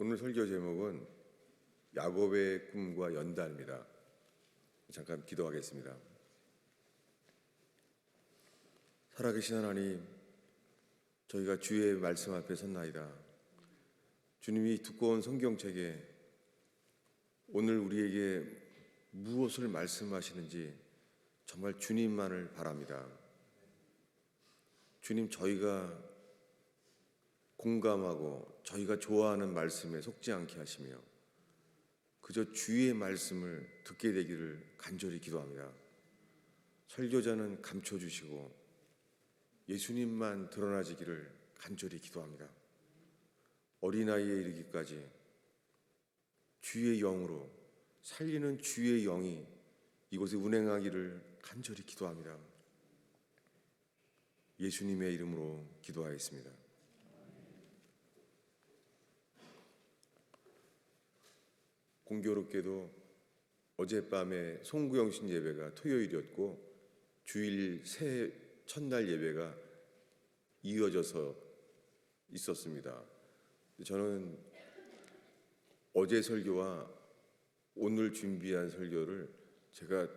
오늘 설교 제목은 야곱의 꿈과 연단입니다. 잠깐 기도하겠습니다. 살아계신 하나님, 저희가 주의 말씀 앞에 섰나이다. 주님이 두꺼운 성경책에 오늘 우리에게 무엇을 말씀하시는지 정말 주님만을 바랍니다. 주님, 저희가 공감하고 저희가 좋아하는 말씀에 속지 않게 하시며 그저 주의 말씀을 듣게 되기를 간절히 기도합니다. 설교자는 감춰주시고 예수님만 드러나지기를 간절히 기도합니다. 어린아이에 이르기까지 주의 영으로 살리는 주의 영이 이곳에 운행하기를 간절히 기도합니다. 예수님의 이름으로 기도하였습니다. 공교롭게도 어젯밤에 송구영신 예배가 토요일이었고 주일 새 첫날 예배가 이어져서 있었습니다. 저는 어제 설교와 오늘 준비한 설교를 제가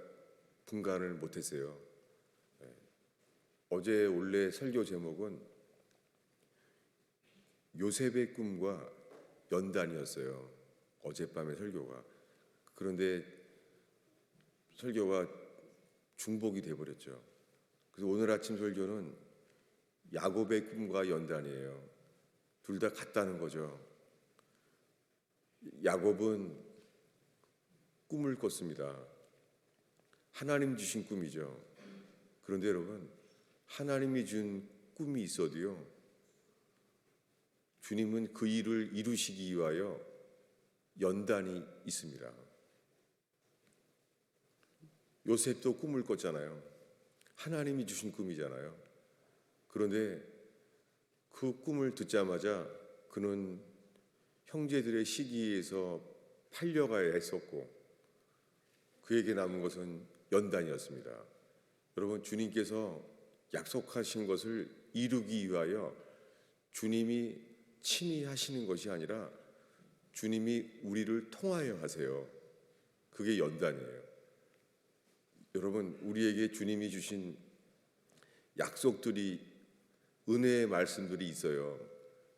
분간을 못했어요. 어제 원래 설교 제목은 요셉의 꿈과 연단이었어요. 어젯밤의 설교가. 그런데 설교가 중복이 돼버렸죠. 그래서 오늘 아침 설교는 야곱의 꿈과 연단이에요. 둘 다 같다는 거죠. 야곱은 꿈을 꿨습니다. 하나님 주신 꿈이죠. 그런데 여러분, 하나님이 준 꿈이 있어도요, 주님은 그 일을 이루시기 위하여 연단이 있습니다. 요셉도 꿈을 꿨잖아요. 하나님이 주신 꿈이잖아요. 그런데 그 꿈을 듣자마자 그는 형제들의 시기에서 팔려가야 했었고 그에게 남은 것은 연단이었습니다. 여러분, 주님께서 약속하신 것을 이루기 위하여 주님이 친히 하시는 것이 아니라 주님이 우리를 통하여 하세요. 그게 연단이에요. 여러분, 우리에게 주님이 주신 약속들이, 은혜의 말씀들이 있어요.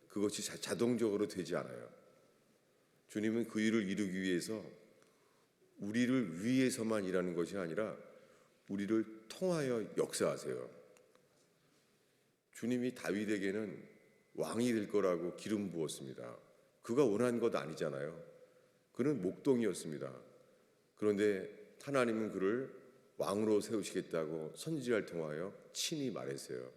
그것이 자동적으로 되지 않아요. 주님은 그 일을 이루기 위해서 우리를 위해서만 일하는 것이 아니라 우리를 통하여 역사하세요. 주님이 다윗에게는 왕이 될 거라고 기름 부었습니다. 그가 원한 것 아니잖아요. 그는 목동이었습니다. 그런데 하나님은 그를 왕으로 세우시겠다고 선지자를 통하여 친히 말했어요.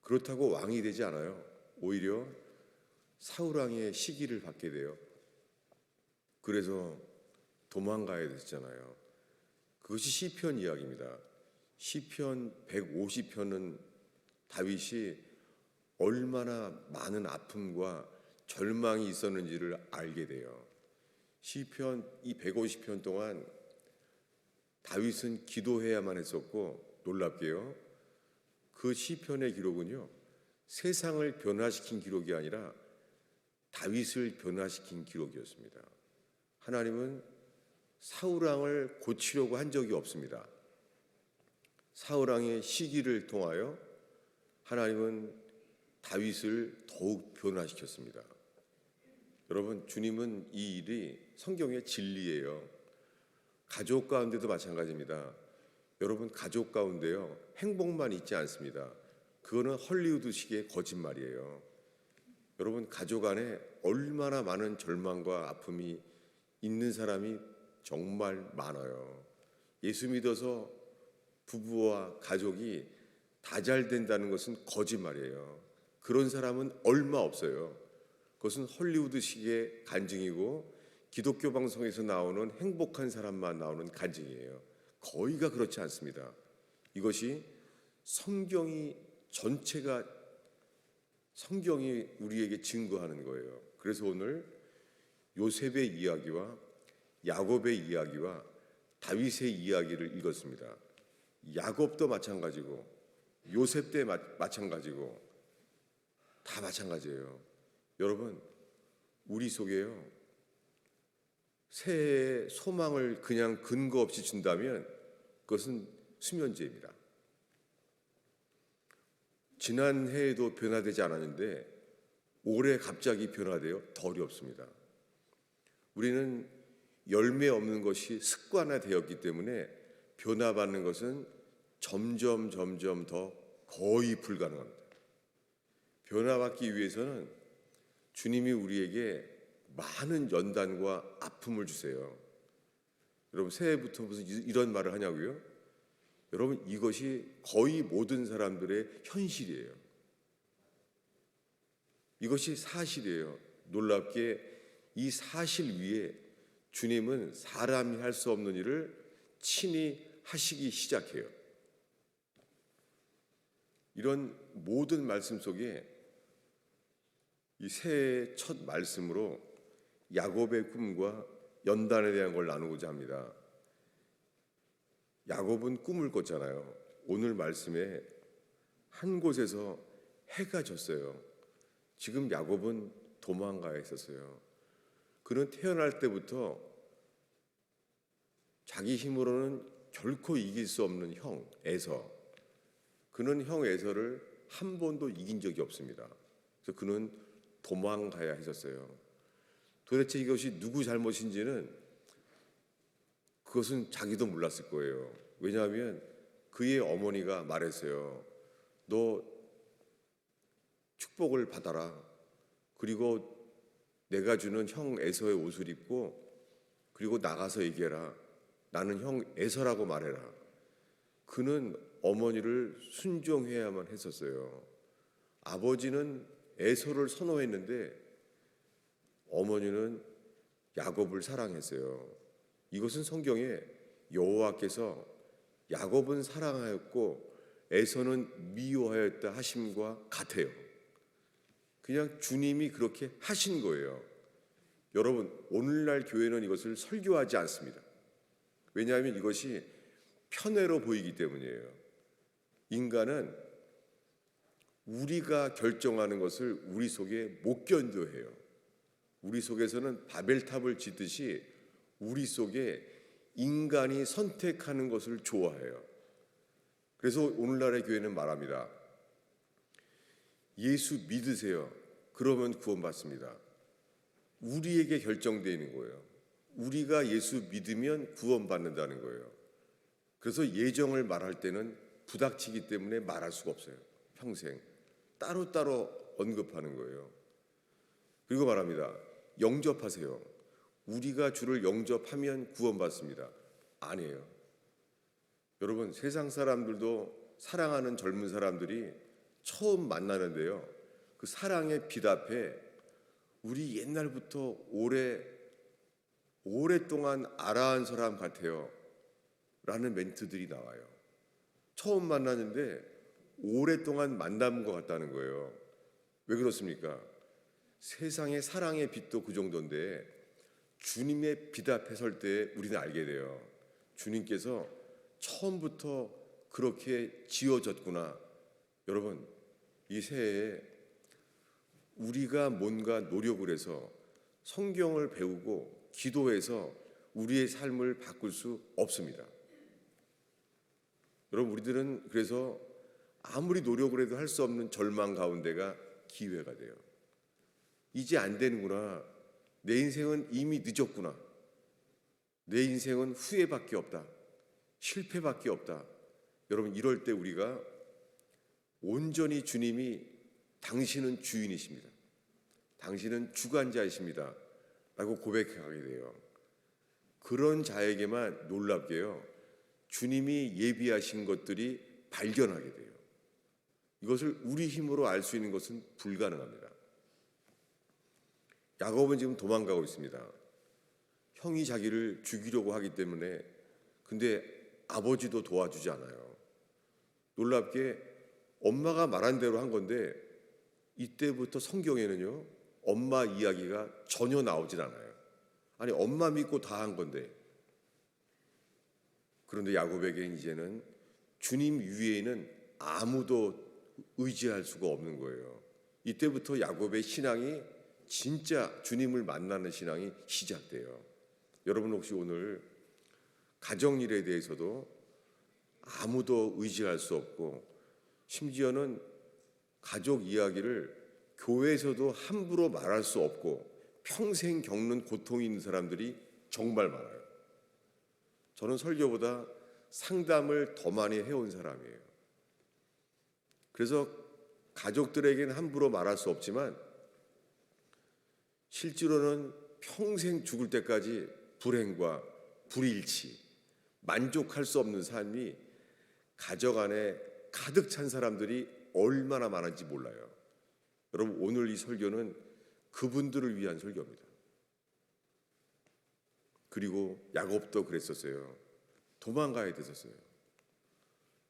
그렇다고 왕이 되지 않아요. 오히려 사울왕의 시기를 받게 돼요. 그래서 도망가야 됐잖아요. 그것이 시편 이야기입니다. 시편 150편은 다윗이 얼마나 많은 아픔과 절망이 있었는지를 알게 돼요. 시편 이 150편 동안 다윗은 기도해야만 했었고, 놀랍게요, 그 시편의 기록은요, 세상을 변화시킨 기록이 아니라 다윗을 변화시킨 기록이었습니다. 하나님은 사울왕을 고치려고 한 적이 없습니다. 사울왕의 시기를 통하여 하나님은 다윗을 더욱 변화시켰습니다. 여러분, 주님은 이 일이 성경의 진리예요. 가족 가운데도 마찬가지입니다. 여러분, 가족 가운데요, 행복만 있지 않습니다. 그거는 헐리우드식의 거짓말이에요. 여러분, 가족 안에 얼마나 많은 절망과 아픔이 있는 사람이 정말 많아요. 예수 믿어서 부부와 가족이 다 잘 된다는 것은 거짓말이에요. 그런 사람은 얼마 없어요. 그것은 헐리우드식의 간증이고 기독교 방송에서 나오는 행복한 사람만 나오는 간증이에요. 거의가 그렇지 않습니다. 이것이 성경이 전체가 성경이 우리에게 증거하는 거예요. 그래서 오늘 요셉의 이야기와 야곱의 이야기와 다윗의 이야기를 읽었습니다. 야곱도 마찬가지고 요셉 때 마찬가지고 다 마찬가지예요. 여러분, 우리 속에요, 새해의 소망을 그냥 근거 없이 준다면 그것은 수면제입니다. 지난 해에도 변화되지 않았는데 올해 갑자기 변화되어 더 어렵습니다. 우리는 열매 없는 것이 습관화되었기 때문에 변화받는 것은 점점 더 거의 불가능합니다. 변화받기 위해서는 주님이 우리에게 많은 연단과 아픔을 주세요. 여러분, 새해부터 무슨 이런 말을 하냐고요? 여러분, 이것이 거의 모든 사람들의 현실이에요. 이것이 사실이에요. 놀랍게 이 사실 위에 주님은 사람이 할 수 없는 일을 친히 하시기 시작해요. 이런 모든 말씀 속에 이 새해의 첫 말씀으로 야곱의 꿈과 연단에 대한 걸 나누고자 합니다. 야곱은 꿈을 꿨잖아요. 오늘 말씀에 한 곳에서 해가 졌어요. 지금 야곱은 도망가야 했었어요. 그는 태어날 때부터 자기 힘으로는 결코 이길 수 없는 형 에서, 그는 형 에서를 한 번도 이긴 적이 없습니다. 그래서 그는 도망가야 했었어요. 도대체 이것이 누구 잘못인지는 그것은 자기도 몰랐을 거예요. 왜냐하면 그의 어머니가 말했어요. 너 축복을 받아라. 그리고 내가 주는 형 에서의 옷을 입고 그리고 나가서 얘기해라. 나는 형 에서라고 말해라. 그는 어머니를 순종해야만 했었어요. 아버지는 에서를 선호했는데 어머니는 야곱을 사랑했어요. 이것은 성경에 여호와께서 야곱은 사랑하였고 에서는 미워하였다 하심과 같아요. 그냥 주님이 그렇게 하신 거예요. 여러분, 오늘날 교회는 이것을 설교하지 않습니다. 왜냐하면 이것이 편애로 보이기 때문이에요. 인간은 우리가 결정하는 것을 우리 속에 못 견뎌해요. 우리 속에서는 바벨탑을 짓듯이 우리 속에 인간이 선택하는 것을 좋아해요. 그래서 오늘날의 교회는 말합니다. 예수 믿으세요. 그러면 구원받습니다. 우리에게 결정되어 있는 거예요. 우리가 예수 믿으면 구원받는다는 거예요. 그래서 예정을 말할 때는 부닥치기 때문에 말할 수가 없어요. 평생 따로따로 언급하는 거예요. 그리고 말합니다. 영접하세요. 우리가 주를 영접하면 구원받습니다. 아니에요. 여러분, 세상 사람들도 사랑하는 젊은 사람들이 처음 만나는데요, 그 사랑의 빛 앞에 우리 옛날부터 오랫동안 알아온 사람 같아요 라는 멘트들이 나와요. 처음 만났는데 오랫동안 만난 것 같다는 거예요. 왜 그렇습니까? 세상의 사랑의 빛도 그 정도인데 주님의 빛 앞에 설 때 우리는 알게 돼요. 주님께서 처음부터 그렇게 지어졌구나. 여러분, 이 새해에 우리가 뭔가 노력을 해서 성경을 배우고 기도해서 우리의 삶을 바꿀 수 없습니다. 여러분, 우리들은 그래서 아무리 노력을 해도 할 수 없는 절망 가운데가 기회가 돼요. 이제 안 되는구나. 내 인생은 이미 늦었구나. 내 인생은 후회밖에 없다. 실패밖에 없다. 여러분, 이럴 때 우리가 온전히 주님이 당신은 주인이십니다. 당신은 주관자이십니다. 라고 고백하게 돼요. 그런 자에게만 놀랍게요, 주님이 예비하신 것들이 발견하게 돼요. 이것을 우리 힘으로 알 수 있는 것은 불가능합니다. 야곱은 지금 도망가고 있습니다. 형이 자기를 죽이려고 하기 때문에. 근데 아버지도 도와주지 않아요. 놀랍게 엄마가 말한 대로 한 건데 이때부터 성경에는요, 엄마 이야기가 전혀 나오질 않아요. 아니, 엄마 믿고 다 한 건데. 그런데 야곱에게는 이제는 주님 위에는 아무도 의지할 수가 없는 거예요. 이때부터 야곱의 신앙이 진짜 주님을 만나는 신앙이 시작돼요. 여러분 혹시 오늘 가정일에 대해서도 아무도 의지할 수 없고 심지어는 가족 이야기를 교회에서도 함부로 말할 수 없고 평생 겪는 고통이 있는 사람들이 정말 많아요. 저는 설교보다 상담을 더 많이 해온 사람이에요. 그래서 가족들에게는 함부로 말할 수 없지만 실제로는 평생 죽을 때까지 불행과 불일치, 만족할 수 없는 삶이 가족 안에 가득 찬 사람들이 얼마나 많은지 몰라요. 여러분 오늘 이 설교는 그분들을 위한 설교입니다. 그리고 야곱도 그랬었어요. 도망가야 됐었어요.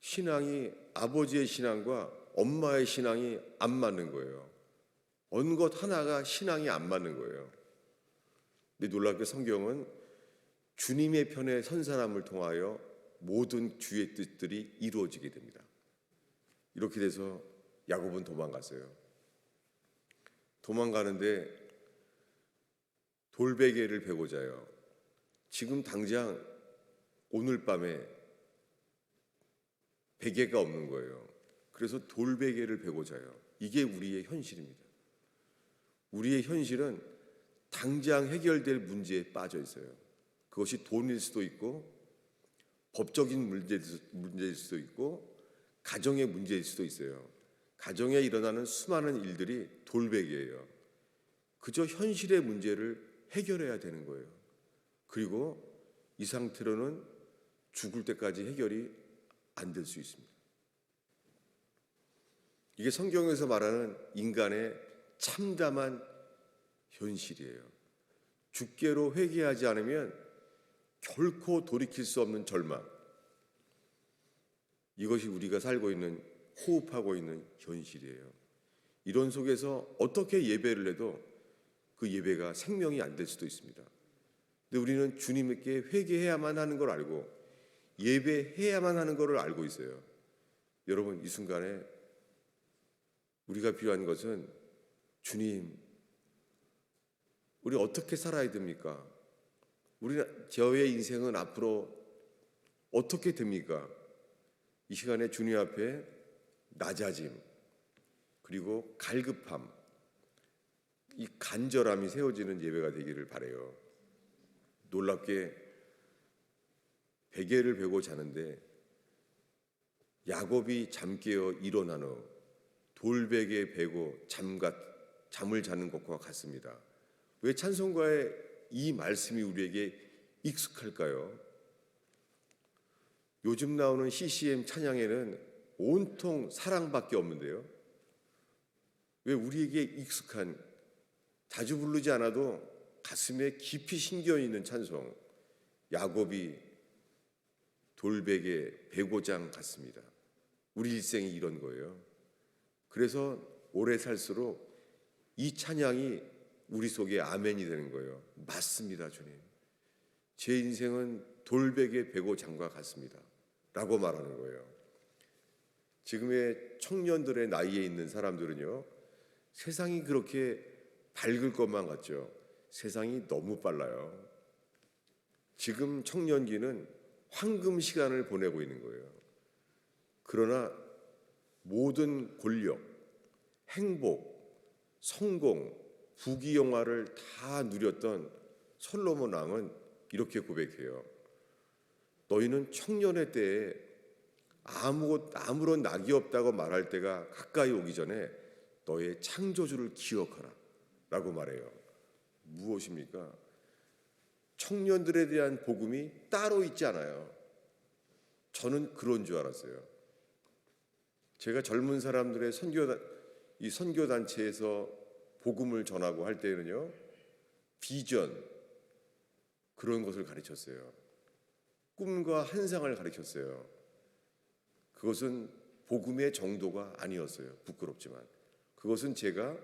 신앙이 아버지의 신앙과 엄마의 신앙이 안 맞는 거예요. 어느 것 하나가 신앙이 안 맞는 거예요. 근데 놀랍게 성경은 주님의 편에 선 사람을 통하여 모든 주의 뜻들이 이루어지게 됩니다. 이렇게 돼서 야곱은 도망갔어요. 도망가는데 돌베개를 베고 자요. 지금 당장 오늘 밤에 베개가 없는 거예요. 그래서 돌베개를 베고 자요. 이게 우리의 현실입니다. 우리의 현실은 당장 해결될 문제에 빠져 있어요. 그것이 돈일 수도 있고 법적인 문제일 수도 있고 가정의 문제일 수도 있어요. 가정에 일어나는 수많은 일들이 돌베개예요. 그저 현실의 문제를 해결해야 되는 거예요. 그리고 이 상태로는 죽을 때까지 해결이 안 될 수 있습니다. 이게 성경에서 말하는 인간의 참담한 현실이에요. 주께로 회개하지 않으면 결코 돌이킬 수 없는 절망. 이것이 우리가 살고 있는, 호흡하고 있는 현실이에요. 이런 속에서 어떻게 예배를 해도 그 예배가 생명이 안 될 수도 있습니다. 근데 우리는 주님께 회개해야만 하는 걸 알고 예배해야만 하는 걸 알고 있어요. 여러분 이 순간에 우리가 필요한 것은 주님, 우리 어떻게 살아야 됩니까? 저의 인생은 앞으로 어떻게 됩니까? 이 시간에 주님 앞에 낮아짐, 그리고 갈급함, 이 간절함이 세워지는 예배가 되기를 바라요. 놀랍게 베개를 베고 자는데 야곱이 잠깨어 일어난 후 돌베개 베고 잠을 자는 것과 같습니다. 왜 찬송가의 이 말씀이 우리에게 익숙할까요? 요즘 나오는 CCM 찬양에는 온통 사랑밖에 없는데요. 왜 우리에게 익숙한, 자주 부르지 않아도 가슴에 깊이 심겨 있는 찬송, 야곱이 돌베개 베고장 같습니다. 우리 일생이 이런 거예요. 그래서 오래 살수록 이 찬양이 우리 속에 아멘이 되는 거예요. 맞습니다, 주님. 제 인생은 돌베개 베고장과 같습니다. 라고 말하는 거예요. 지금의 청년들의 나이에 있는 사람들은요, 세상이 그렇게 밝을 것만 같죠. 세상이 너무 빨라요. 지금 청년기는 황금 시간을 보내고 있는 거예요. 그러나 모든 권력, 행복, 성공, 부귀영화를 다 누렸던 솔로몬 왕은 이렇게 고백해요. 너희는 청년의 때에 아무런 낙이 없다고 말할 때가 가까이 오기 전에 너의 창조주를 기억하라 라고 말해요. 무엇입니까? 청년들에 대한 복음이 따로 있지 않아요. 저는 그런 줄 알았어요. 제가 젊은 사람들의 선교단체에서 복음을 전하고 할 때는요, 비전, 그런 것을 가르쳤어요. 꿈과 환상을 가르쳤어요. 그것은 복음의 정도가 아니었어요. 부끄럽지만. 그것은 제가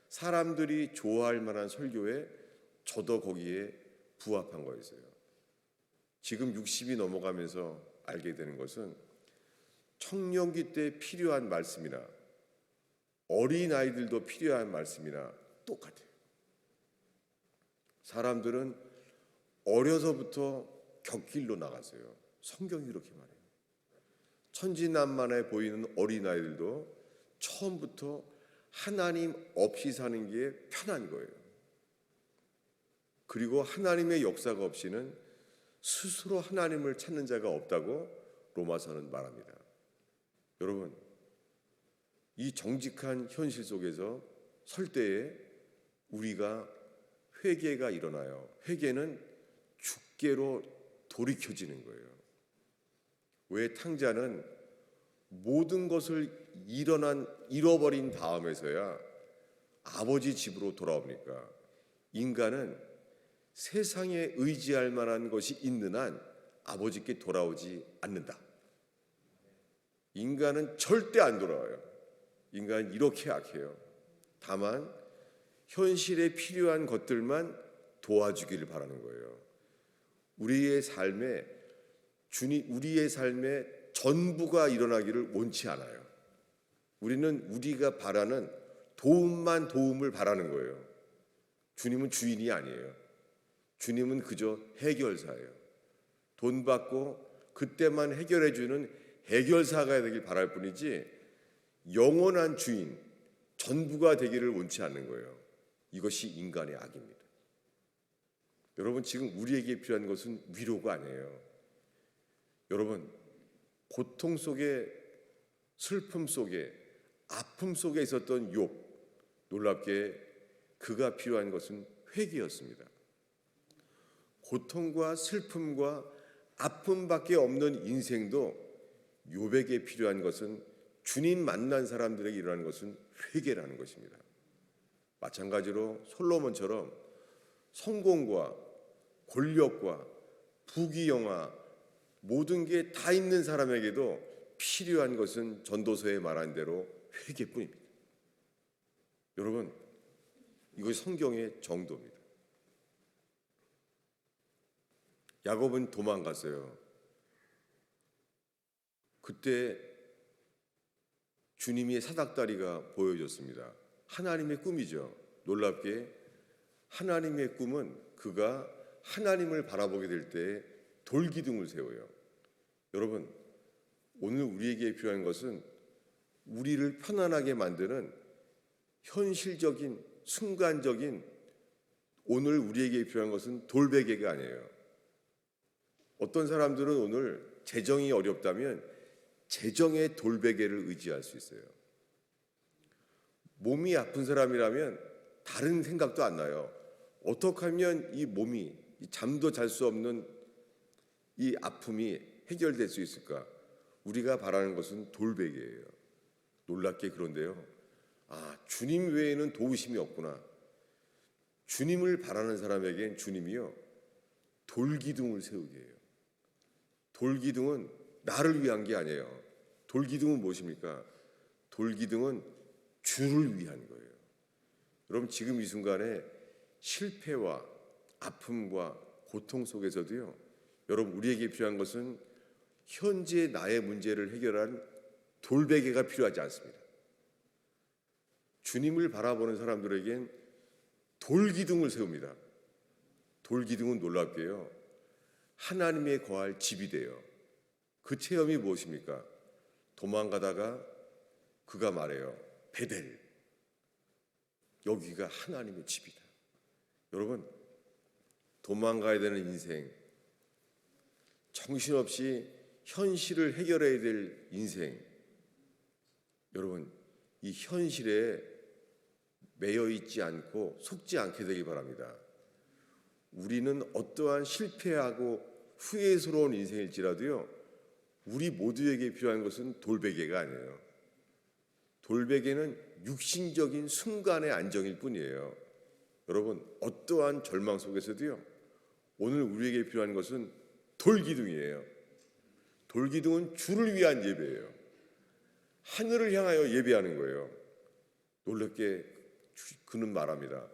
사람들이 좋아할 만한 설교에 저도 거기에 부합한 거였어요. 지금 60이 넘어가면서 알게 되는 것은 청년기 때 필요한 말씀이나 어린아이들도 필요한 말씀이나 똑같아요. 사람들은 어려서부터 곁길로 나갔어요. 성경이 이렇게 말해요. 천진난만해 보이는 어린아이들도 처음부터 하나님 없이 사는 게 편한 거예요. 그리고 하나님의 역사가 없이는 스스로 하나님을 찾는 자가 없다고 로마서는 말합니다. 여러분, 이 정직한 현실 속에서 설 때에 우리가 회개가 일어나요. 회개는 주께로 돌이켜지는 거예요. 왜 탕자는 모든 것을 잃어버린 다음에서야 아버지 집으로 돌아옵니까? 인간은 세상에 의지할 만한 것이 있는 한 아버지께 돌아오지 않는다. 인간은 절대 안 돌아와요. 인간은 이렇게 약해요. 다만 현실에 필요한 것들만 도와주기를 바라는 거예요. 우리의 삶에 전부가 일어나기를 원치 않아요. 우리는 우리가 바라는 도움을 바라는 거예요. 주님은 주인이 아니에요. 주님은 그저 해결사예요. 돈 받고 그때만 해결해 주는 해결사가 되길 바랄 뿐이지 영원한 주인, 전부가 되기를 원치 않는 거예요. 이것이 인간의 악입니다. 여러분, 지금 우리에게 필요한 것은 위로가 아니에요. 여러분, 고통 속에, 슬픔 속에, 아픔 속에 있었던 욥, 놀랍게 그가 필요한 것은 회개였습니다. 고통과 슬픔과 아픔밖에 없는 인생도 욥에게 필요한 것은, 주님 만난 사람들에게 일어나는 것은 회개라는 것입니다. 마찬가지로 솔로몬처럼 성공과 권력과 부귀영화 모든 게 다 있는 사람에게도 필요한 것은 전도서에 말한 대로 회개뿐입니다. 여러분, 이것이 성경의 정도입니다. 야곱은 도망갔어요. 그때 주님의 사닥다리가 보여졌습니다. 하나님의 꿈이죠. 놀랍게 하나님의 꿈은 그가 하나님을 바라보게 될 때 돌기둥을 세워요. 여러분, 오늘 우리에게 필요한 것은 우리를 편안하게 만드는 현실적인, 순간적인, 오늘 우리에게 필요한 것은 돌베개가 아니에요. 어떤 사람들은 오늘 재정이 어렵다면 재정의 돌베개를 의지할 수 있어요. 몸이 아픈 사람이라면 다른 생각도 안 나요. 어떻게 하면 이 몸이, 잠도 잘 수 없는 이 아픔이 해결될 수 있을까? 우리가 바라는 것은 돌베개예요. 놀랍게 그런데요. 주님 외에는 도우심이 없구나. 주님을 바라는 사람에겐 주님이요, 돌기둥을 세우게 해요. 돌기둥은 나를 위한 게 아니에요. 돌기둥은 무엇입니까? 돌기둥은 주를 위한 거예요. 여러분, 지금 이 순간에 실패와 아픔과 고통 속에서도요, 여러분, 우리에게 필요한 것은 현재 나의 문제를 해결한 돌베개가 필요하지 않습니다. 주님을 바라보는 사람들에겐 돌기둥을 세웁니다. 돌기둥은 놀랍게요, 하나님의 거할 집이 돼요. 그 체험이 무엇입니까? 도망가다가 그가 말해요. 베델, 여기가 하나님의 집이다. 여러분, 도망가야 되는 인생, 정신없이 현실을 해결해야 될 인생, 여러분, 이 현실에 매여 있지 않고 속지 않게 되기 바랍니다. 우리는 어떠한 실패하고 후회스러운 인생일지라도요, 우리 모두에게 필요한 것은 돌베개가 아니에요. 돌베개는 육신적인 순간의 안정일 뿐이에요. 여러분, 어떠한 절망 속에서도요, 오늘 우리에게 필요한 것은 돌기둥이에요. 돌기둥은 주를 위한 예배예요. 하늘을 향하여 예배하는 거예요. 놀랍게 그는 말합니다.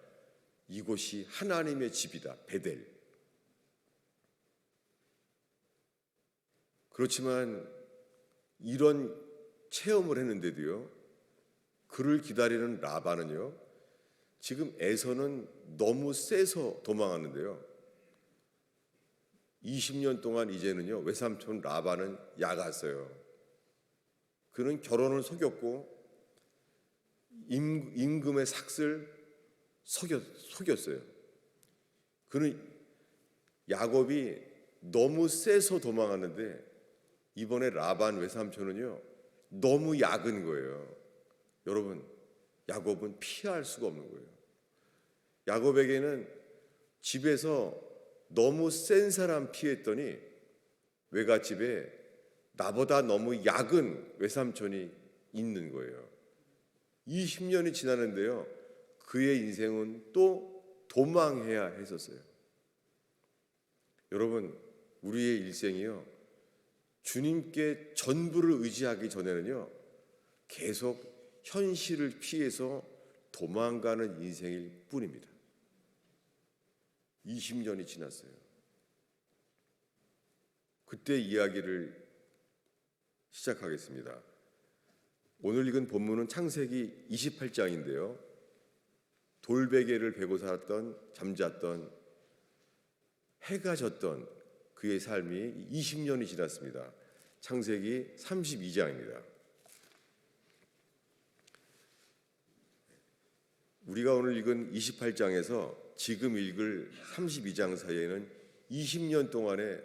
이곳이 하나님의 집이다. 베델. 그렇지만 이런 체험을 했는데도요, 그를 기다리는 라반은요, 지금 에서는 너무 세서 도망하는데요. 20년 동안 이제는요, 외삼촌 라반은 야갔어요. 그는 결혼을 속였고 임금의 삭슬 속였어요. 그는 야곱이 너무 세서 도망하는데 이번에 라반 외삼촌은요, 너무 약은 거예요. 여러분, 야곱은 피할 수가 없는 거예요. 야곱에게는 집에서 너무 센 사람 피했더니 외갓집에 나보다 너무 약은 외삼촌이 있는 거예요. 20년이 지났는데요, 그의 인생은 또 도망해야 했었어요. 여러분, 우리의 일생이요, 주님께 전부를 의지하기 전에는요, 계속 현실을 피해서 도망가는 인생일 뿐입니다. 20년이 지났어요. 그때 이야기를 시작하겠습니다. 오늘 읽은 본문은 창세기 28장인데요. 돌베개를 베고 살았던, 잠잤던, 해가 졌던 그의 삶이 20년이 지났습니다. 창세기 32장입니다. 우리가 오늘 읽은 28장에서 지금 읽을 32장 사이에는 20년 동안의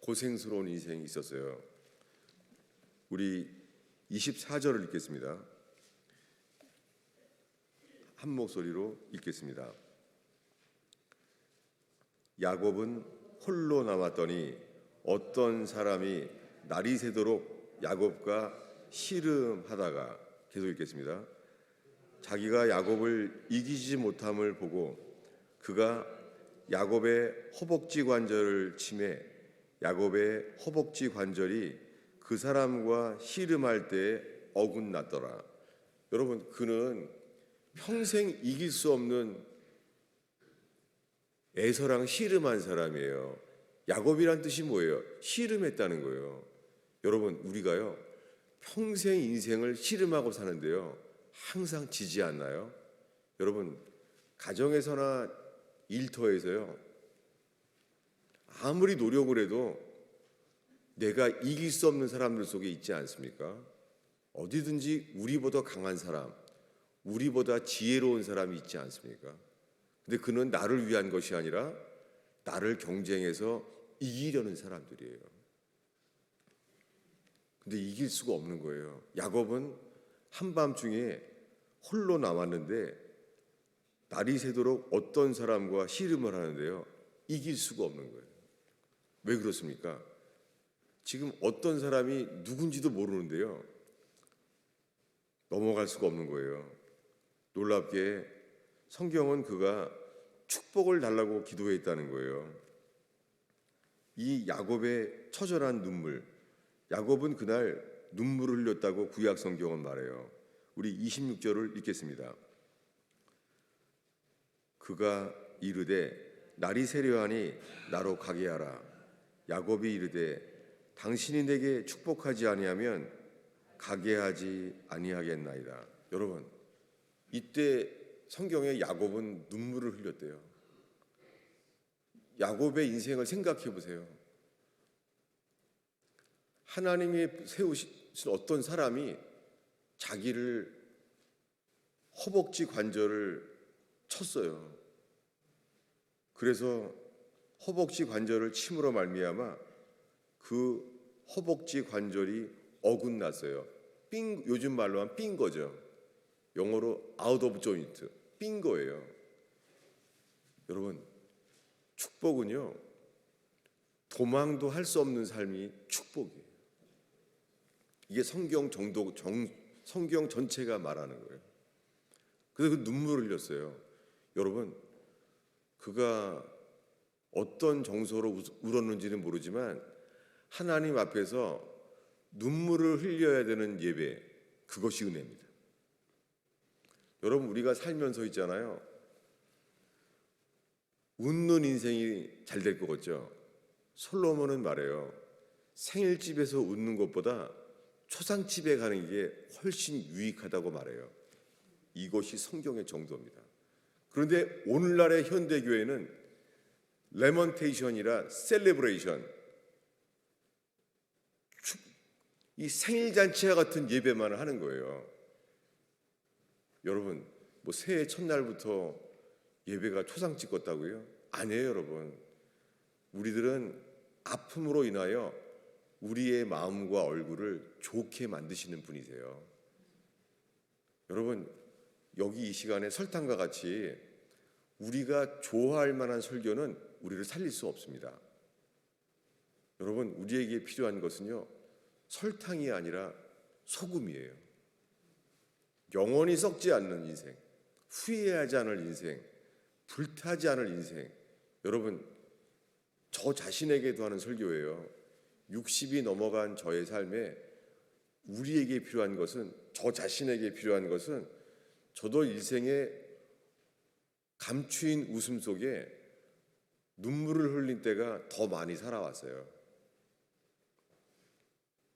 고생스러운 인생이 있었어요. 우리 24절을 읽겠습니다. 한 목소리로 읽겠습니다. 야곱은 홀로 남았더니 어떤 사람이 날이 새도록 야곱과 씨름하다가, 계속 읽겠습니다. 자기가 야곱을 이기지 못함을 보고 그가 야곱의 허벅지 관절을 치매 야곱의 허벅지 관절이 그 사람과 씨름할 때에 어긋났더라. 여러분, 그는 평생 이길 수 없는 에서랑 씨름한 사람이에요. 야곱이란 뜻이 뭐예요? 씨름했다는 거예요. 여러분, 우리가요, 평생 인생을 씨름하고 사는데요, 항상 지지 않나요? 여러분, 가정에서나 일터에서요, 아무리 노력을 해도 내가 이길 수 없는 사람들 속에 있지 않습니까? 어디든지 우리보다 강한 사람, 우리보다 지혜로운 사람이 있지 않습니까? 근데 그는 나를 위한 것이 아니라 나를 경쟁해서 이기려는 사람들이에요. 근데 이길 수가 없는 거예요. 야곱은 한밤중에 홀로 남았는데 날이 새도록 어떤 사람과 씨름을 하는데요, 이길 수가 없는 거예요. 왜 그렇습니까? 지금 어떤 사람이 누군지도 모르는데요, 넘어갈 수가 없는 거예요. 놀랍게 성경은 그가 축복을 달라고 기도했다는 거예요. 이 야곱의 처절한 눈물, 야곱은 그날 눈물을 흘렸다고 구약 성경은 말해요. 우리 26절을 읽겠습니다. 그가 이르되 날이 새려하니 나로 가게 하라. 야곱이 이르되 당신이 내게 축복하지 아니하면 가게 하지 아니하겠나이다. 여러분, 이때 성경에 야곱은 눈물을 흘렸대요. 야곱의 인생을 생각해 보세요. 하나님이 세우신 어떤 사람이 자기를 허벅지 관절을 쳤어요. 그래서 허벅지 관절을 침으로 말미암아 그 허벅지 관절이 어긋났어요. 요즘 말로 하면 삔 거죠. 영어로 out of joint, 삔 거예요. 여러분, 축복은요, 도망도 할 수 없는 삶이 축복이에요. 이게 성경 전체가 말하는 거예요. 그래서 그 눈물을 흘렸어요. 여러분, 그가 어떤 정서로 울었는지는 모르지만 하나님 앞에서 눈물을 흘려야 되는 예배, 그것이 은혜입니다. 여러분, 우리가 살면서 있잖아요, 웃는 인생이 잘 될 것 같죠? 솔로몬은 말해요. 생일집에서 웃는 것보다 초상집에 가는 게 훨씬 유익하다고 말해요. 이것이 성경의 정도입니다. 그런데 오늘날의 현대교회는 레먼테이션이라 셀레브레이션, 이 생일잔치와 같은 예배만을 하는 거예요. 여러분, 뭐 새해 첫날부터 예배가 초상 찍었다고요? 아니에요, 여러분. 우리들은 아픔으로 인하여 우리의 마음과 얼굴을 좋게 만드시는 분이세요. 여러분, 여기 이 시간에 설탕과 같이 우리가 좋아할 만한 설교는 우리를 살릴 수 없습니다. 여러분, 우리에게 필요한 것은요, 설탕이 아니라 소금이에요. 영원히 썩지 않는 인생, 후회하지 않을 인생, 불타지 않을 인생. 여러분, 저 자신에게도 하는 설교예요. 60이 넘어간 저의 삶에 우리에게 필요한 것은, 저 자신에게 필요한 것은, 저도 일생에 감추인 웃음 속에 눈물을 흘린 때가 더 많이 살아왔어요.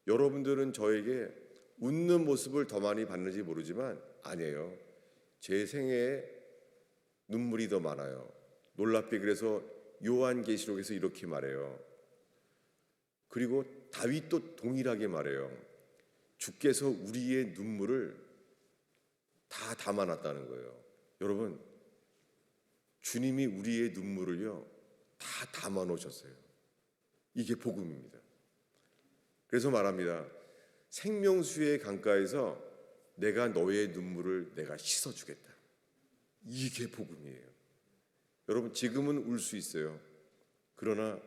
여러분들은 저에게 웃는 모습을 더 많이 봤는지 모르지만 아니에요. 제 생애에 눈물이 더 많아요. 놀랍게 그래서 요한계시록에서 이렇게 말해요. 그리고 다윗도 동일하게 말해요. 주께서 우리의 눈물을 다 담아놨다는 거예요. 여러분, 주님이 우리의 눈물을요 다 담아놓으셨어요. 이게 복음입니다. 그래서 말합니다. 생명수의 강가에서 내가 너의 눈물을 내가 씻어주겠다. 이게 복음이에요. 여러분, 지금은 울 수 있어요. 그러나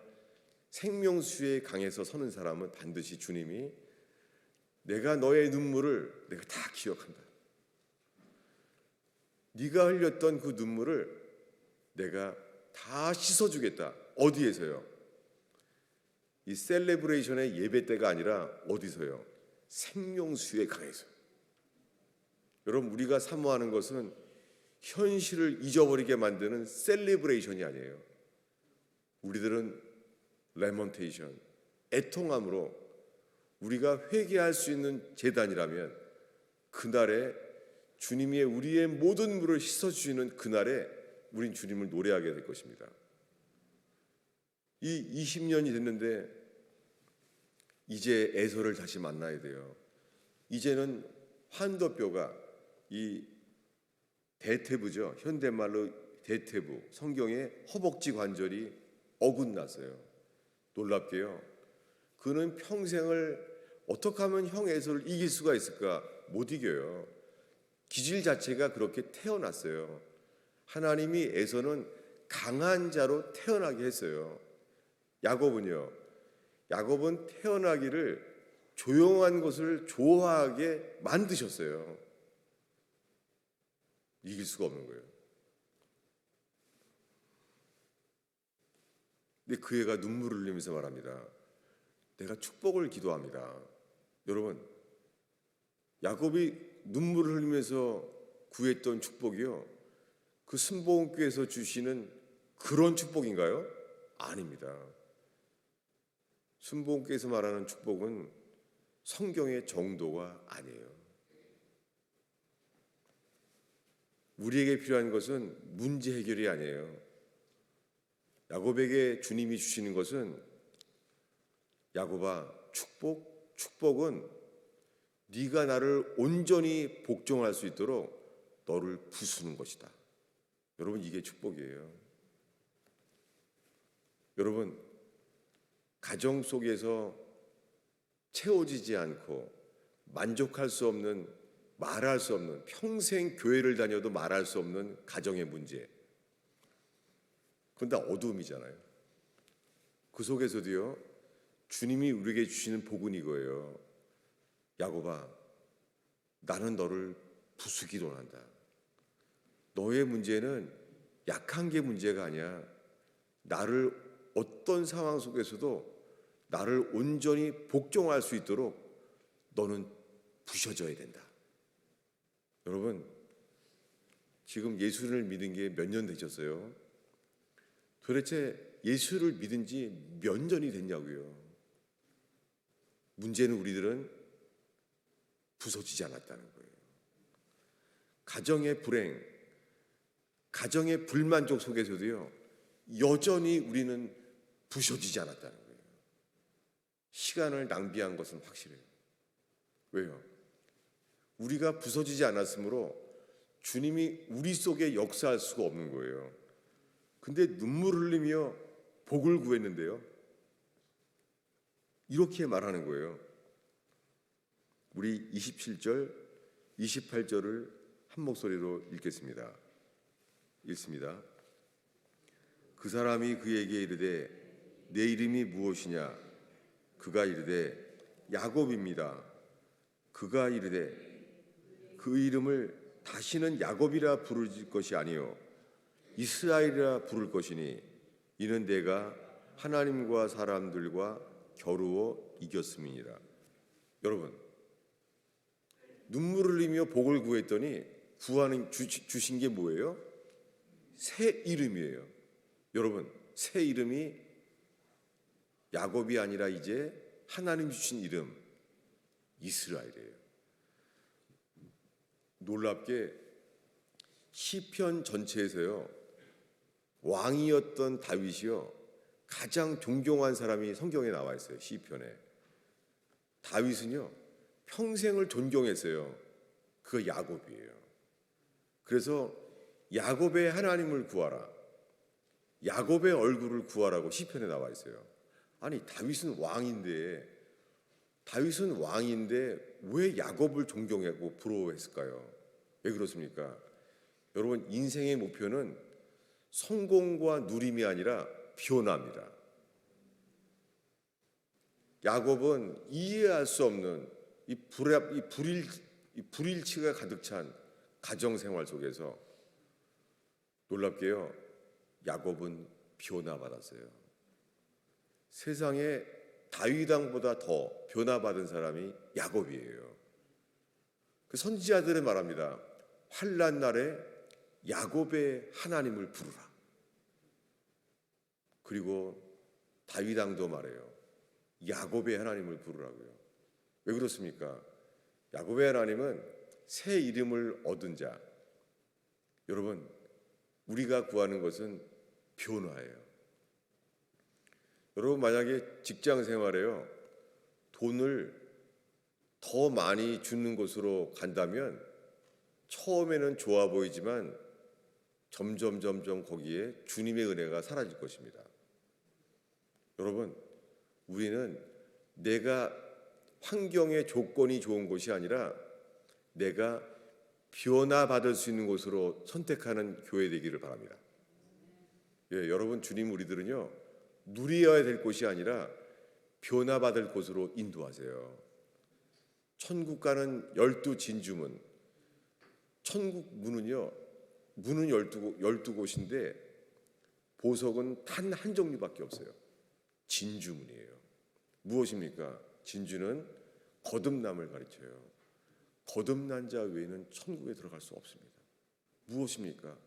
생명수의 강에서 서는 사람은 반드시 주님이 내가 너의 눈물을 내가 다 기억한다. 네가 흘렸던 그 눈물을 내가 다 씻어주겠다. 어디에서요? 이 셀레브레이션의 예배 때가 아니라 어디서요? 생명수의 강에서. 여러분, 우리가 사모하는 것은 현실을 잊어버리게 만드는 셀레브레이션이 아니에요. 우리들은 레먼테이션, 애통함으로 우리가 회개할 수 있는 제단이라면 그날에 주님이 우리의 모든 물을 씻어주시는 그날에 우린 주님을 노래하게 될 것입니다. 이 20년이 됐는데 이제 에서를 다시 만나야 돼요. 이제는 환도뼈가 이 대퇴부죠. 현대말로 대퇴부, 성경의 허벅지 관절이 어긋났어요. 놀랍게요. 그는 평생을 어떻게 하면 형 에서를 이길 수가 있을까? 못 이겨요. 기질 자체가 그렇게 태어났어요. 하나님이 에서는 강한 자로 태어나게 했어요. 야곱은 태어나기를 조용한 것을 좋아하게 만드셨어요. 이길 수가 없는 거예요. 근데 그 애가 눈물을 흘리면서 말합니다. 내가 축복을 기도합니다. 여러분, 야곱이 눈물을 흘리면서 구했던 축복이요, 그 순복음교회에서 주시는 그런 축복인가요? 아닙니다. 순복음교회에서 말하는 축복은 성경의 정도가 아니에요. 우리에게 필요한 것은 문제 해결이 아니에요. 야곱에게 주님이 주시는 것은, 야곱아, 축복은 네가 나를 온전히 복종할 수 있도록 너를 부수는 것이다. 여러분, 이게 축복이에요. 여러분, 가정 속에서 채워지지 않고 만족할 수 없는, 말할 수 없는, 평생 교회를 다녀도 말할 수 없는 가정의 문제, 그건 다 어두움이잖아요. 그 속에서도요, 주님이 우리에게 주시는 복은 이거예요. 야곱아, 나는 너를 부수기도 한다. 너의 문제는 약한 게 문제가 아니야. 나를 어떤 상황 속에서도 나를 온전히 복종할 수 있도록 너는 부셔져야 된다. 여러분, 지금 예수를 믿은 게 몇 년 되셨어요? 도대체 예수를 믿은 지 몇 년이 됐냐고요? 문제는 우리들은 부서지지 않았다는 거예요. 가정의 불행, 가정의 불만족 속에서도요, 여전히 우리는 부서지지 않았다는 거예요. 시간을 낭비한 것은 확실해요. 왜요? 우리가 부서지지 않았으므로 주님이 우리 속에 역사할 수가 없는 거예요. 근데 눈물 흘리며 복을 구했는데요, 이렇게 말하는 거예요. 우리 27절, 28절을 한 목소리로 읽겠습니다. 읽습니다. 그 사람이 그에게 이르되 내 이름이 무엇이냐? 그가 이르되 야곱입니다. 그가 이르되 그 이름을 다시는 야곱이라 부를 것이 아니요 이스라엘이라 부를 것이니 이는 내가 하나님과 사람들과 겨루어 이겼음이니라. 여러분, 눈물을 흘리며 복을 구했더니 주신 게 뭐예요? 새 이름이에요. 여러분, 새 이름이 야곱이 아니라 이제 하나님 주신 이름 이스라엘이에요. 놀랍게 시편 전체에서요, 왕이었던 다윗이요, 가장 존경한 사람이 성경에 나와 있어요. 시편에. 다윗은요, 평생을 존경했어요. 그거 야곱이에요. 그래서 야곱의 하나님을 구하라, 야곱의 얼굴을 구하라고 시편에 나와 있어요. 아니, 다윗은 왕인데 왜 야곱을 존경하고 부러워했을까요? 왜 그렇습니까? 여러분, 인생의 목표는 성공과 누림이 아니라 변화입니다. 야곱은 이해할 수 없는 이 불일치가 가득 찬 가정생활 속에서 놀랍게요, 야곱은 변화받았어요. 세상에 다윗 왕보다 더 변화받은 사람이 야곱이에요. 그 선지자들은 말합니다. 환난 날에 야곱의 하나님을 부르라. 그리고 다윗 왕도 말해요. 야곱의 하나님을 부르라고요. 왜 그렇습니까? 야곱의 하나님은 새 이름을 얻은 자. 여러분, 우리가 구하는 것은 변화예요. 여러분, 만약에 직장 생활에요, 돈을 더 많이 주는 곳으로 간다면 처음에는 좋아 보이지만 점점 거기에 주님의 은혜가 사라질 것입니다. 여러분, 우리는 내가 환경의 조건이 좋은 곳이 아니라 내가 변화받을 수 있는 곳으로 선택하는 교회 되기를 바랍니다. 예, 여러분, 주님 우리들은요, 누려야 될 곳이 아니라 변화받을 곳으로 인도하세요. 천국 가는 12진주문. 천국 문은요, 문은 12곳인데 보석은 단 한 종류밖에 없어요. 진주문이에요. 무엇입니까? 진주는 거듭남을 가르쳐요. 거듭난 자 외에는 천국에 들어갈 수 없습니다. 무엇입니까?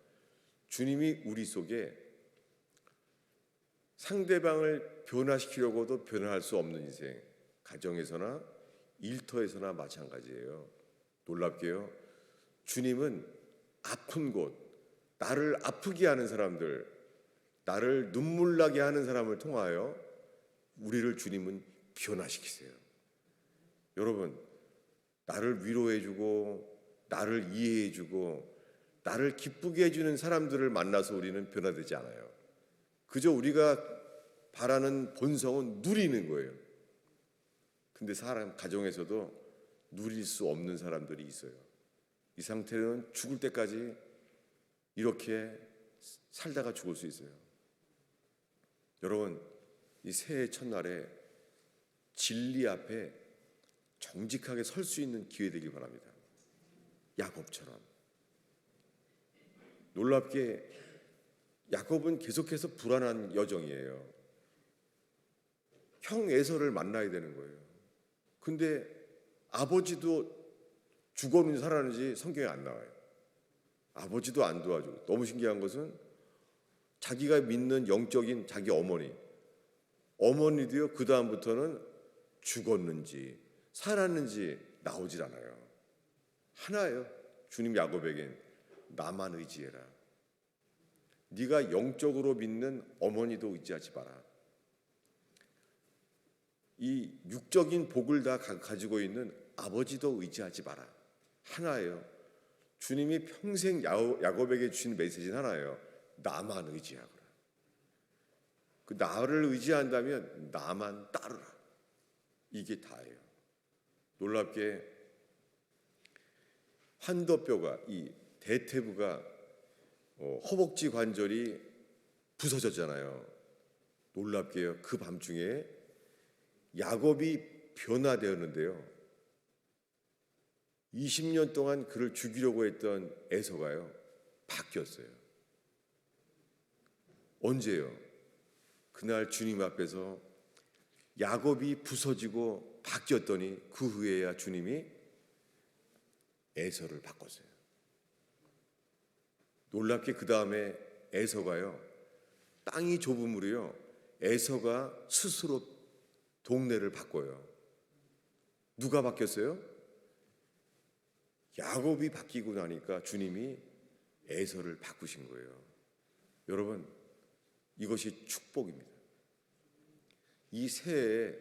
주님이 우리 속에 상대방을 변화시키려고도 변화할 수 없는 인생, 가정에서나 일터에서나 마찬가지예요. 놀랍게요, 주님은 아픈 곳, 나를 아프게 하는 사람들, 나를 눈물 나게 하는 사람을 통하여 우리를 주님은 변화시키세요. 여러분, 나를 위로해주고 나를 이해해주고 나를 기쁘게 해주는 사람들을 만나서 우리는 변화되지 않아요. 그저 우리가 바라는 본성은 누리는 거예요. 근데 사람 가정에서도 누릴 수 없는 사람들이 있어요. 이 상태는 죽을 때까지 이렇게 살다가 죽을 수 있어요. 여러분, 이 새해 첫날에 진리 앞에 정직하게 설 수 있는 기회 되길 바랍니다. 야곱처럼. 놀랍게 야곱은 계속해서 불안한 여정이에요. 형 에서를 만나야 되는 거예요. 근데 아버지도 죽었는지 살았는지 성경에 안 나와요. 아버지도 안 도와주고, 너무 신기한 것은 자기가 믿는 영적인 자기 어머니도요, 그 다음부터는 죽었는지 살았는지 나오질 않아요. 하나예요. 주님 야곱에겐 나만 의지해라. 네가 영적으로 믿는 어머니도 의지하지 마라. 이 육적인 복을 다 가지고 있는 아버지도 의지하지 마라. 하나예요. 주님이 평생 야곱에게 주신 메시지는 하나예요. 나만 의지하거라. 그 나를 의지한다면 나만 따르라. 이게 다예요. 놀랍게 환도뼈가, 이 대퇴부가 허벅지 관절이 부서졌잖아요. 놀랍게요. 그 밤중에 야곱이 변화되었는데요. 20년 동안 그를 죽이려고 했던 에서가요, 바뀌었어요. 언제요? 그날 주님 앞에서 야곱이 부서지고 바뀌었더니 그 후에야 주님이 에서를 바꿨어요. 놀랍게 그 다음에 에서가요, 땅이 좁음으로요, 에서가 스스로 동네를 바꿔요. 누가 바뀌었어요? 야곱이 바뀌고 나니까 주님이 에서를 바꾸신 거예요. 여러분, 이것이 축복입니다. 이 새해에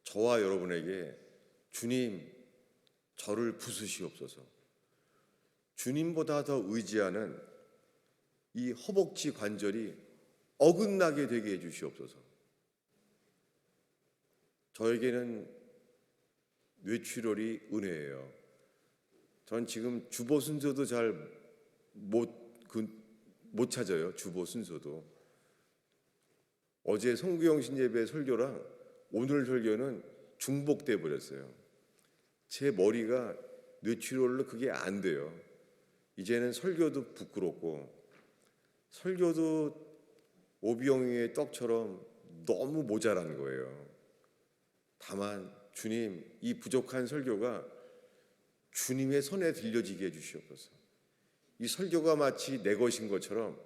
저와 여러분에게 주님, 저를 부수시옵소서. 주님보다 더 의지하는 이 허벅지 관절이 어긋나게 되게 해주시옵소서. 저에게는 뇌출혈이 은혜예요. 전 지금 주보 순서도 잘 못 찾아요. 주보 순서도. 어제 송구영신 예배 설교랑 오늘 설교는 중복돼 버렸어요. 제 머리가 뇌출혈로 그게 안 돼요. 이제는 설교도 부끄럽고, 설교도 오비영의 떡처럼 너무 모자란 거예요. 다만 주님, 이 부족한 설교가 주님의 손에 들려지게 해주시옵소서. 이 설교가 마치 내 것인 것처럼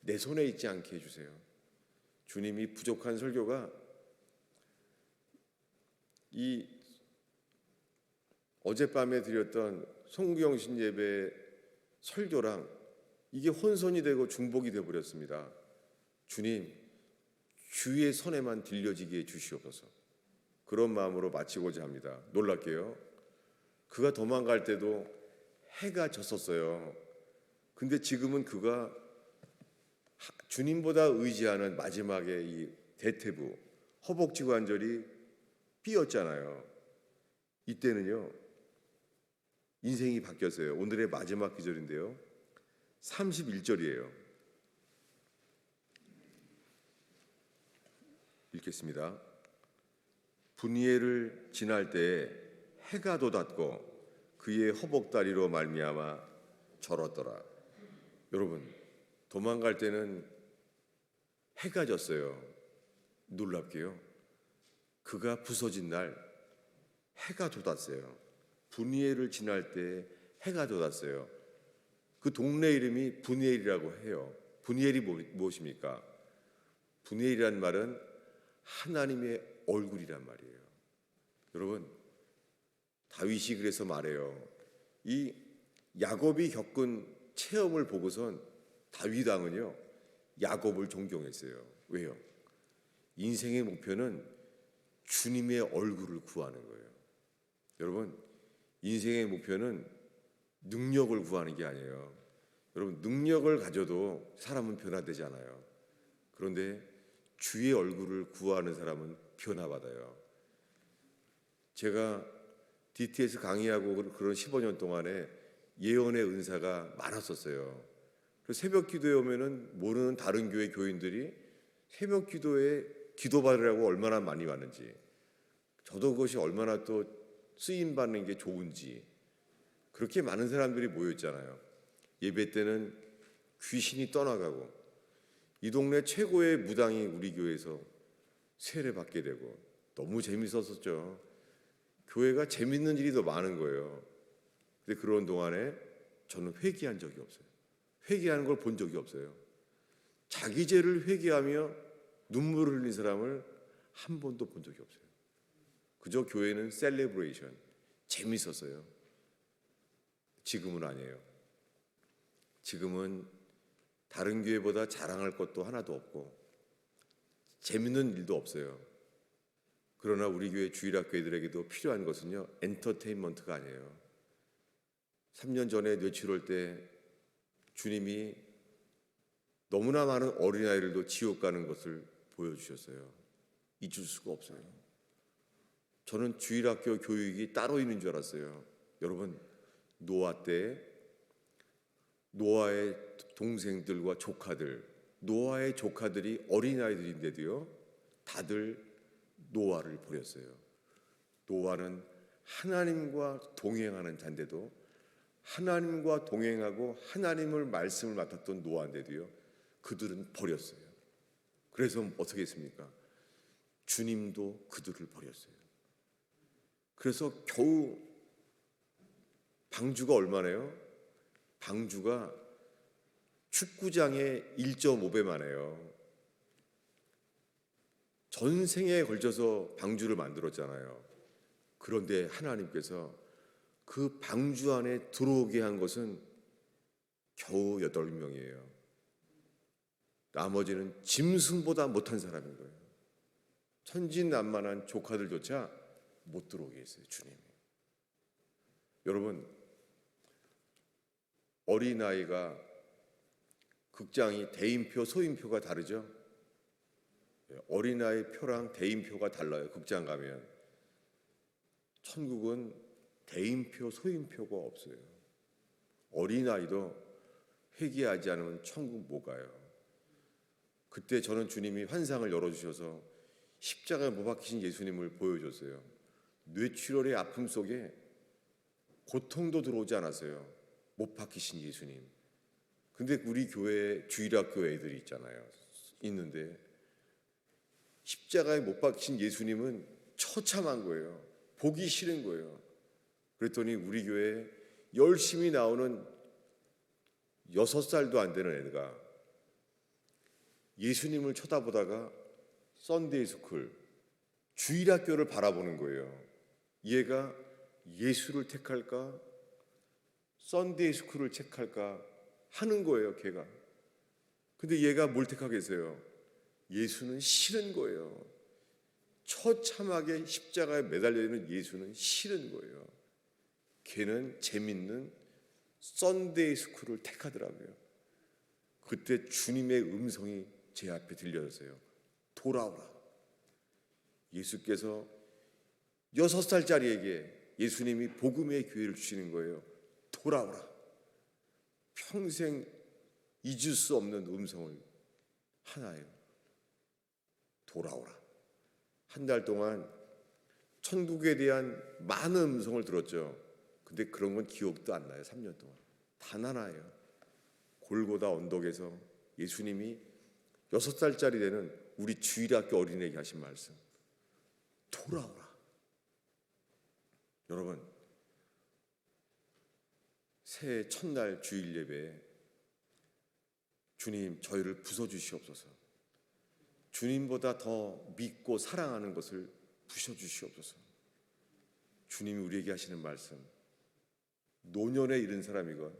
내 손에 있지 않게 해주세요. 주님이 부족한 설교가 이 어젯밤에 드렸던 송구영신 예배 설교랑 이게 혼선이 되고 중복이 되어버렸습니다. 주님, 주의 손에만 들려지게 해주시옵소서. 그런 마음으로 마치고자 합니다. 놀랍게요, 그가 도망갈 때도 해가 졌었어요. 근데 지금은 그가 주님보다 의지하는 마지막에 이 대퇴부, 허벅지 관절이 삐었잖아요. 이때는요, 인생이 바뀌었어요. 오늘의 마지막 기절인데요, 31절이에요. 읽겠습니다. 분이엘을 지날 때에 해가 돋았고 그의 허벅다리로 말미암아 절었더라. 여러분, 도망갈 때는 해가 졌어요. 놀랍게요, 그가 부서진 날 해가 돋았어요. 분이엘을 지날 때 해가 돋았어요. 그 동네 이름이 분이엘이라고 해요. 분이엘이 무엇입니까? 분이엘이란 말은 하나님의 얼굴이란 말이에요. 여러분, 다윗이 그래서 말해요. 이 야곱이 겪은 체험을 보고선 다윗 왕은요, 야곱을 존경했어요. 왜요? 인생의 목표는 주님의 얼굴을 구하는 거예요. 여러분, 인생의 목표는 능력을 구하는 게 아니에요. 여러분, 능력을 가져도 사람은 변화되지 않아요. 그런데 주의 얼굴을 구하는 사람은 변화받아요. 제가 DTS 강의하고 그런 15년 동안에 예언의 은사가 많았었어요. 새벽 기도에 오면은 모르는 다른 교회 교인들이 새벽 기도에 기도받으라고 얼마나 많이 왔는지, 저도 그것이 얼마나 또 쓰임 받는 게 좋은지, 그렇게 많은 사람들이 모였잖아요. 예배 때는 귀신이 떠나가고 이 동네 최고의 무당이 우리 교회에서 세례받게 되고 너무 재밌었었죠. 교회가 재밌는 일이 더 많은 거예요. 근데 그런 동안에 저는 회개한 적이 없어요. 회개하는 걸 본 적이 없어요. 자기 죄를 회개하며 눈물을 흘린 사람을 한 번도 본 적이 없어요. 그저 교회는 셀레브레이션, 재밌었어요. 지금은 아니에요. 지금은 다른 교회보다 자랑할 것도 하나도 없고 재밌는 일도 없어요. 그러나 우리 교회 주일학교 애들에게도 필요한 것은요, 엔터테인먼트가 아니에요. 3년 전에 뇌출혈 때 주님이 너무나 많은 어린아이들도 지옥 가는 것을 보여주셨어요. 잊을 수가 없어요. 저는 주일학교 교육이 따로 있는 줄 알았어요. 여러분, 노아 때 노아의 동생들과 조카들, 노아의 조카들이 어린아이들인데도요, 다들 노아를 버렸어요. 노아는 하나님과 동행하는 자인데도, 하나님과 동행하고 하나님을 말씀을 맡았던 노아인데도요, 그들은 버렸어요. 그래서 어떻게 했습니까? 주님도 그들을 버렸어요. 그래서 겨우 방주가 얼마네요? 방주가 축구장의 1.5배만 해요. 전생에 걸쳐서 방주를 만들었잖아요. 그런데 하나님께서 그 방주 안에 들어오게 한 것은 겨우 8명이에요. 나머지는 짐승보다 못한 사람인 거예요. 천진난만한 조카들조차 못 들어오게 했어요, 주님이. 여러분, 어린아이가 극장이 대인표, 소인표가 다르죠? 어린아이 표랑 대인표가 달라요, 극장 가면. 천국은 대인표, 소인표가 없어요. 어린아이도 회개하지 않으면 천국 못 가요. 그때 저는 주님이 환상을 열어주셔서 십자가에 못 박히신 예수님을 보여줬어요. 뇌출혈의 아픔 속에 고통도 들어오지 않았어요. 못 박히신 예수님. 근데 우리 교회 주일학교 애들이 있잖아요. 있는데 십자가에 못 박히신 예수님은 처참한 거예요. 보기 싫은 거예요. 그랬더니 우리 교회에 열심히 나오는 6살도 안 되는 애가 예수님을 쳐다보다가 썬데이 스쿨, 주일학교를 바라보는 거예요. 얘가 예수를 택할까? 썬데이 스쿨을 택할까? 하는 거예요, 걔가. 근데 얘가 뭘 택하겠어요? 예수는 싫은 거예요. 처참하게 십자가에 매달려 있는 예수는 싫은 거예요. 걔는 재밌는 썬데이 스쿨을 택하더라고요. 그때 주님의 음성이 제 앞에 들려졌어요. 돌아오라. 예수께서 6살짜리에게 예수님이 복음의 기회를 주시는 거예요. 돌아오라. 평생 잊을 수 없는 음성을 하나예요. 돌아오라. 한 달 동안 천국에 대한 많은 음성을 들었죠. 근데 그런 건 기억도 안 나요. 3년 동안. 단 하나예요. 골고다 언덕에서 예수님이 6살짜리 되는 우리 주일학교 어린애에게 하신 말씀. 돌아오라. 여러분, 새해 첫날 주일 예배에 주님 저희를 부숴주시옵소서. 주님보다 더 믿고 사랑하는 것을 부셔주시옵소서. 주님이 우리에게 하시는 말씀, 노년에 이른 사람이건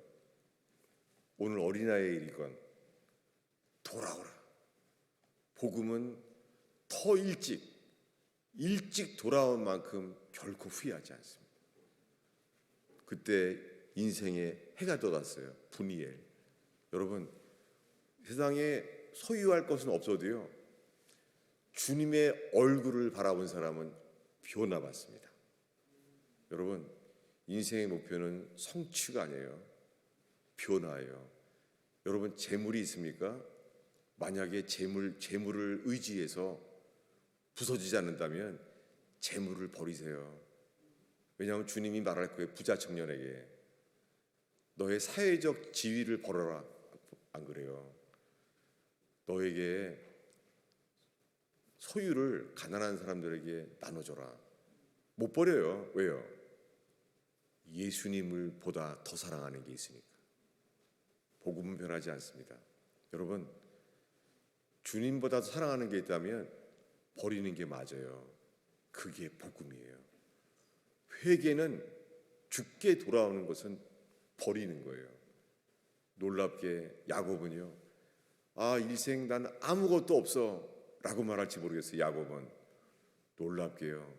오늘 어린아이의 일이건 돌아오라. 복음은 더 일찍 돌아온 만큼 결코 후회하지 않습니다. 그때 인생에 해가 돋았어요. 분이엘. 여러분, 세상에 소유할 것은 없어도요, 주님의 얼굴을 바라본 사람은 변화받습니다. 여러분, 인생의 목표는 성취가 아니에요. 변화예요. 여러분, 재물이 있습니까? 만약에 재물을 의지해서 부서지지 않는다면 재물을 버리세요. 왜냐하면 주님이 말할 거예요. 부자 청년에게 너의 사회적 지위를 벌어라. 안 그래요? 너에게 소유를 가난한 사람들에게 나눠줘라. 못 버려요. 왜요? 예수님을 보다 더 사랑하는 게 있으니까. 복음은 변하지 않습니다. 여러분, 주님보다 더 사랑하는 게 있다면 버리는 게 맞아요. 그게 복음이에요. 회개는 죽게 돌아오는 것은 버리는 거예요. 놀랍게 야곱은요, 일생 난 아무것도 없어 라고 말할지 모르겠어요. 야곱은 놀랍게요,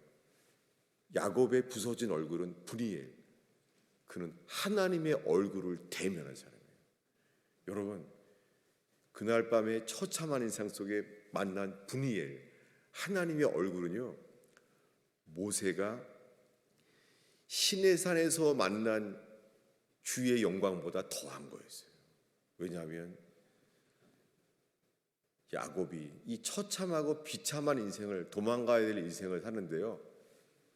야곱의 부서진 얼굴은 분이엘, 그는 하나님의 얼굴을 대면한 사람이에요. 여러분, 그날 밤에 처참한 인상 속에 만난 분이엘, 하나님의 얼굴은요, 모세가 시내산에서 만난 주의 영광보다 더한 거였어요. 왜냐하면 야곱이 이 처참하고 비참한 인생을, 도망가야 될 인생을 사는데요,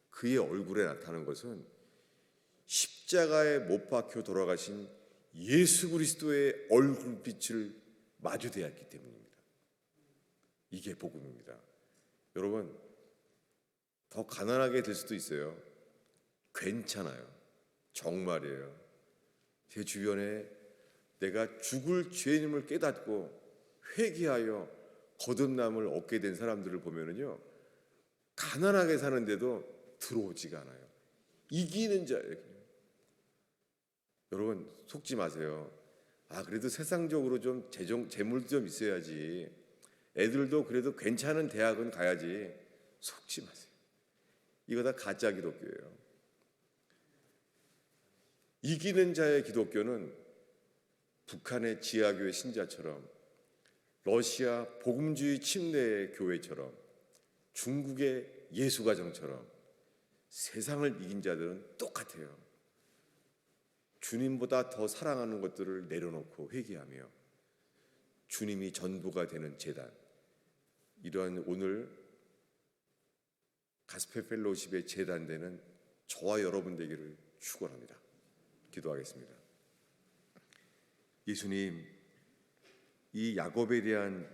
그의 얼굴에 나타나는 것은 십자가에 못 박혀 돌아가신 예수 그리스도의 얼굴빛을 마주대했기 때문입니다. 이게 복음입니다. 여러분, 더 가난하게 될 수도 있어요. 괜찮아요. 정말이에요. 제 주변에 내가 죽을 죄인임을 깨닫고 회개하여 거듭남을 얻게 된 사람들을 보면은요, 가난하게 사는데도 들어오지가 않아요. 이기는 자예요. 여러분, 속지 마세요. 그래도 세상적으로 좀 재물도 좀 있어야지, 애들도 그래도 괜찮은 대학은 가야지. 속지 마세요. 이거 다 가짜 기독교예요. 이기는 자의 기독교는 북한의 지하교회 신자처럼, 러시아 복음주의 침례의 교회처럼, 중국의 예수가정처럼 세상을 이긴 자들은 똑같아요. 주님보다 더 사랑하는 것들을 내려놓고 회개하며 주님이 전부가 되는 제단, 이러한 오늘 가스펠 펠로우십의 제단되는 저와 여러분 되기를 축원합니다. 기도하겠습니다. 예수님, 이 야곱에 대한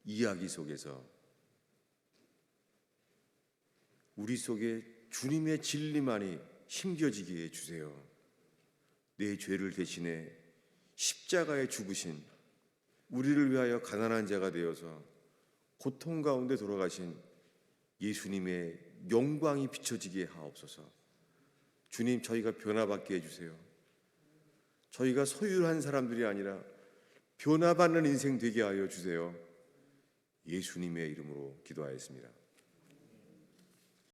이야기 속에서 우리 속에 주님의 진리만이 심겨지게 해주세요. 내 죄를 대신해 십자가에 죽으신, 우리를 위하여 가난한 자가 되어서 고통 가운데 돌아가신 예수님의 영광이 비춰지게 하옵소서. 주님, 저희가 변화받게 해주세요. 저희가 소유한 사람들이 아니라 변화받는 인생 되게 하여 주세요. 예수님의 이름으로 기도하였습니다.